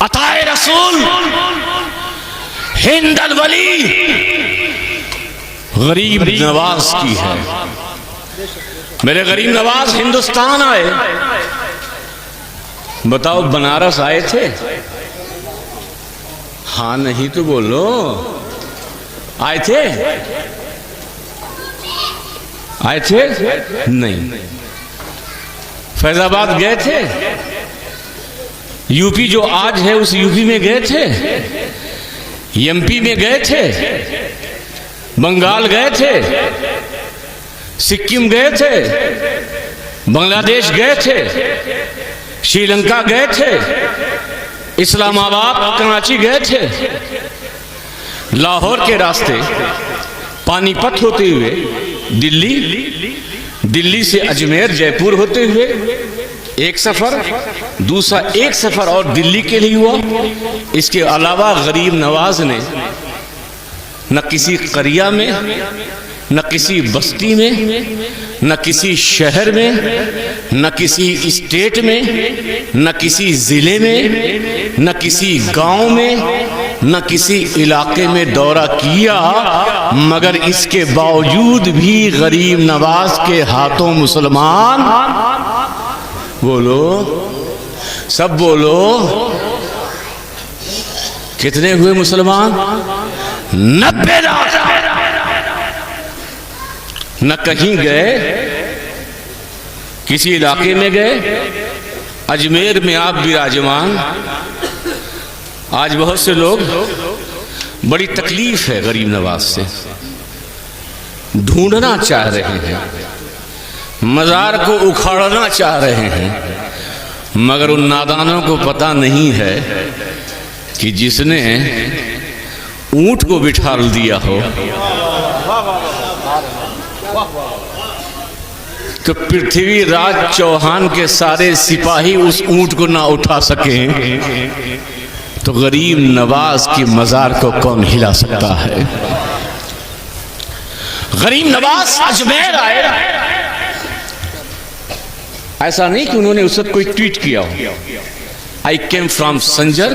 अताए रसूल हिंद अल वली गरीब नवाज की है। मेरे गरीब नवाज हिंदुस्तान आए, बताओ बनारस आए थे? हाँ नहीं तो बोलो, आए थे? आए थे? नहीं। फैजाबाद गए थे? यूपी जो आज है उस यूपी में गए थे? एमपी में गए थे? बंगाल गए थे? सिक्किम गए थे? बांग्लादेश गए थे? श्रीलंका गए थे? इस्लामाबाद कराची गए थे? लाहौर के रास्ते पानीपत होते हुए दिल्ली, दिल्ली से अजमेर जयपुर होते हुए एक सफर, दूसरा एक सफर और दिल्ली के लिए हुआ। इसके अलावा गरीब नवाज ने न किसी करिया में, न किसी बस्ती में, न किसी शहर में, न किसी स्टेट में, न किसी जिले में, न किसी गांव में, न किसी इलाके में दौरा किया, मगर इसके बावजूद भी गरीब नवाज के हाथों मुसलमान, बोलो सब बोलो, कितने हुए मुसलमान? 90 लाख। न कहीं गए, किसी इलाके में गए, अजमेर में आप विराजमान। आज बहुत से लोग, बड़ी तकलीफ है गरीब नवाज से, ढूंढना चाह रहे हैं, मज़ार को उखाड़ना चाह रहे हैं, मगर उन नादानों को पता नहीं है कि जिसने ऊंट को बिठा दिया हो तो पृथ्वीराज चौहान के सारे सिपाही उस ऊंट को ना उठा सके, तो गरीब नवाज की मज़ार को कौन हिला सकता है? गरीब नवाज अजमेर आए, ऐसा नहीं कि उन्होंने उस वक्त कोई ट्वीट किया हो, I came from Sanjar,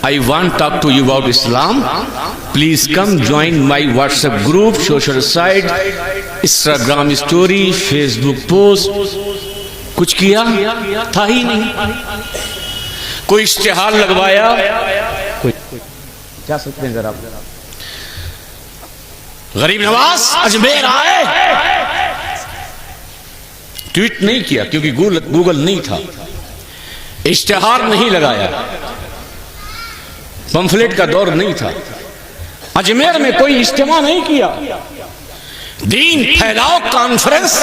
I want to talk to you about Islam, please come join my WhatsApp group, social site, Instagram story, Facebook post, कुछ किया था ही नहीं। कोई इश्तिहार लगवाया, कोई क्या सकते हैं जरा? गरीब नवाज अजमेर आए, ट्वीट नहीं किया क्योंकि गूगल नहीं था, इश्तिहार नहीं लगाया, पंफलेट का दौर नहीं था, अजमेर में कोई इज्तिमा नहीं किया, दीन फैलाओ कॉन्फ्रेंस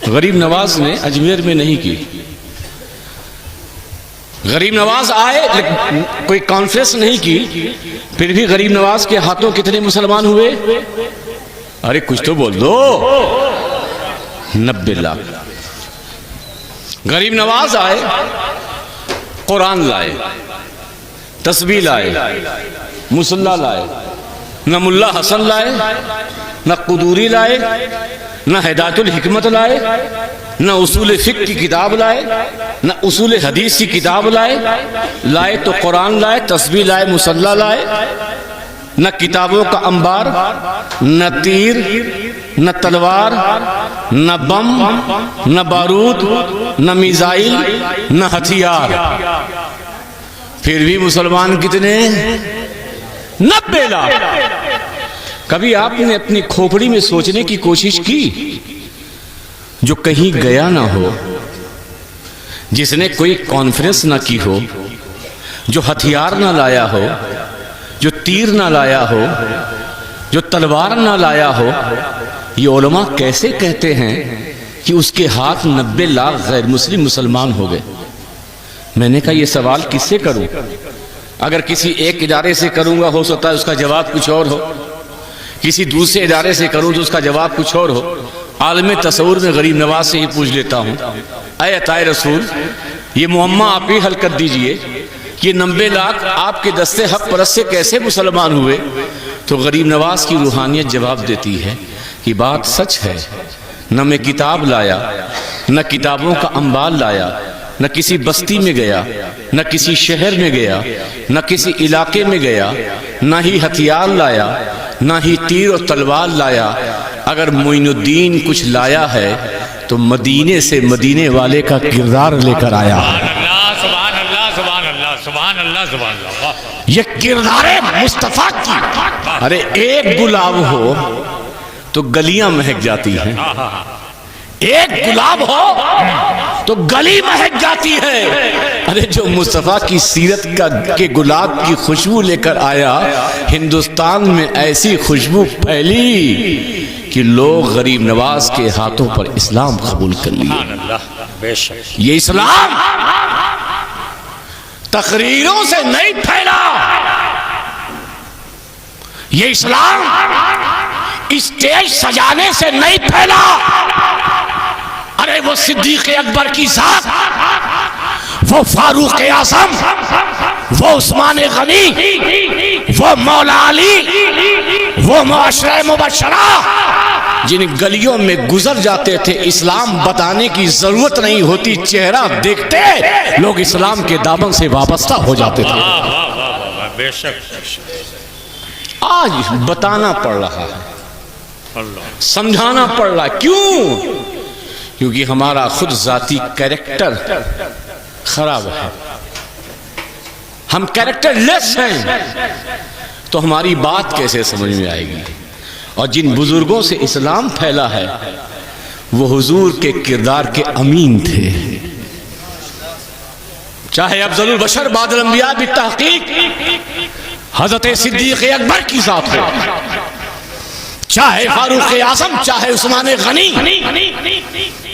गरीब नवाज ने अजमेर में नहीं की। गरीब नवाज आए लेकिन कोई कॉन्फ्रेंस नहीं की, फिर भी गरीब नवाज के हाथों कितने मुसलमान हुए? अरे कुछ तो बोल दो। 90 लाख। गरीब नवाज आए, कुरान लाए, तस्बीह लाए, मुसल्ला लाए, न मुल्ला हसन लाए, न कुदूरी लाए, न हिदायतुल हिकमत लाए, न उसूल फिक्र की किताब लाए, न उसूल हदीस की किताब लाए तो कुरान लाए, तस्बीह लाए, मुसल्ला लाए, न किताबों का अंबार, न तीर, न तलवार, न बम, न बारूद, न मिसाइल, न हथियार। फिर भी मुसलमान कितने? 90 लाख। कभी आपने अपनी खोपड़ी में सोचने की कोशिश की जो कहीं गया ना हो, जिसने कोई कॉन्फ्रेंस ना की हो, जो हथियार ना लाया हो, जो तीर ना लाया हो, जो तलवार ना लाया हो, ये उलमा कैसे कहते हैं कि उसके हाथ 90 लाख गैर मुस्लिम मुसलमान हो गए? मैंने कहा ये सवाल किससे करूं? अगर किसी एक इदारे से करूंगा हो सकता है उसका जवाब कुछ और हो, किसी दूसरे इदारे से करूं तो उसका जवाब कुछ और हो। आलम तसव्वुर में गरीब नवाज से ही पूछ लेता हूं, ऐ अताए रसूल, ये मुअम्मा आप ही हल कर दीजिए कि 90 लाख आपके दस्ते हक परस्त से कैसे मुसलमान हुए? तो गरीब नवाज की रूहानियत जवाब देती है कि बात सच है, न मैं किताब लाया, न किताबों का अंबार लाया, न किसी बस्ती में गया, न किसी शहर में गया, न किसी इलाके में गया, न ही हथियार लाया, न ही तीर और तलवार लाया। अगर मोइनुद्दीन कुछ लाया है तो मदीने से मदीने वाले का किरदार लेकर आया। ये किरदारे मुस्तफा की। अरे एक गुलाब हो तो गलियां महक जाती हैं, एक गुलाब हो तो गली महक जाती है। अरे जो मुस्तफा की सीरत के गुलाब की खुशबू लेकर आया, हिंदुस्तान में ऐसी खुशबू फैली कि लोग गरीब नवाज के हाथों पर इस्लाम कबूल कर लिए। ये इस्लाम तकरीरों से नहीं फैला, ये इस्लाम स्टेज सजाने से नहीं फैला। अरे वो सिद्दीक अकबर की जात, वो फारूक आज़म, वो उस्मान गनी, वो मौला अली, वो मुअश्शरा मुबश्शरा, जिन गलियों में गुजर जाते थे इस्लाम बताने की जरूरत नहीं होती, चेहरा देखते लोग इस्लाम के दामन से वाबस्ता हो जाते थे। आज बताना पड़ रहा है, समझाना पड़ रहा है। क्यों? क्योंकि हमारा खुद जाती कैरेक्टर खराब है, हम कैरेक्टरलेस हैं, तो हमारी बात कैसे समझ में आएगी। और जिन बुजुर्गों से इस्लाम फैला है वो हुजूर के किरदार के अमीन थे। चाहे अफजलुल बशर बादल अंबिया भी तहकीक हजरत सिद्दीक अकबर की जात हो, चाहे फारूक आज़म, चाहे उस्मान गनी,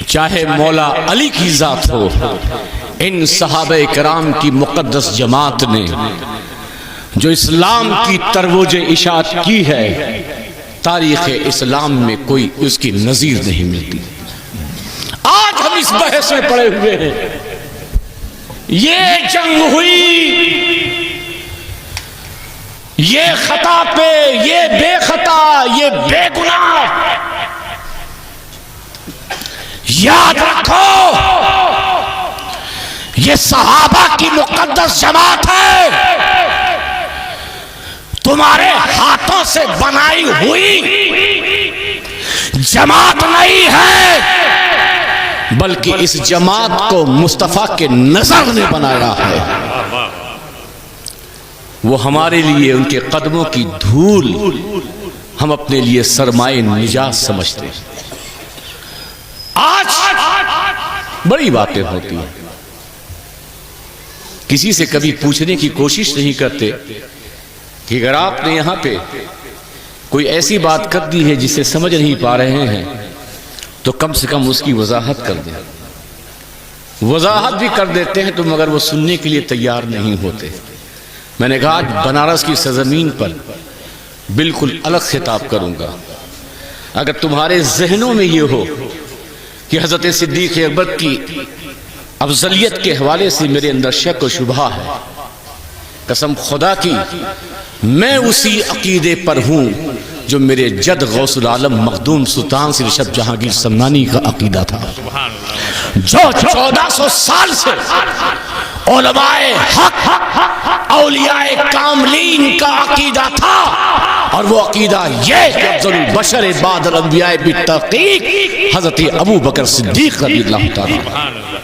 चाहे मौला अली की जात हो, इन सहाबे कराम की मुकद्दस जमात ने जो इस्लाम की तरवोज इशाअत की है, तारीख़ इस्लाम में कोई उसकी नज़ीर नहीं मिलती। आज हम इस बहस में पड़े हुए हैं। ये जंग हुई, ये खता पे, ये बेखता, ये बेगुनाह। याद रखो ये सहाबा की मुकद्दस जमात है, तुम्हारे हाथों से बनाई हुई जमात नहीं है, बल्कि इस जमात को मुस्तफा के नजर ने बनाया है। वो हमारे लिए उनके कदमों की धूल हम अपने लिए सरमाए निजात समझते हैं। आज बड़ी बातें होती हैं, किसी से कभी पूछने की कोशिश नहीं करते कि अगर आपने यहां पे कोई ऐसी बात कर दी है जिसे समझ नहीं पा रहे हैं तो कम से कम उसकी वजाहत कर दें। वजाहत भी कर देते हैं तो मगर वो सुनने के लिए तैयार नहीं होते। मैंने कहा आज बनारस की सरजमीन पर बिल्कुल अलग खिताब करूंगा। अगर तुम्हारे जहनों में ये हो कि हजरत सिद्दीक अकबर की अफजलियत के हवाले से मेरे अंदर शक और शुबहा है, कसम खुदा की मैं उसी अकीदे पर हूं जो मेरे जद गौसुल आलम मखदूम सुल्तान सिर ऋषभ जहांगीर समनानी का अकीदा था, जो 1400 साल से उलमाए हक औलियाए कामलीन का अकीदा था। और वो अकीदा ये कि अफजलुल बशर बादल अंबिया बित्तहकीक हजरत अबू बकर सिद्दीक रज़ियल्लाहु तआला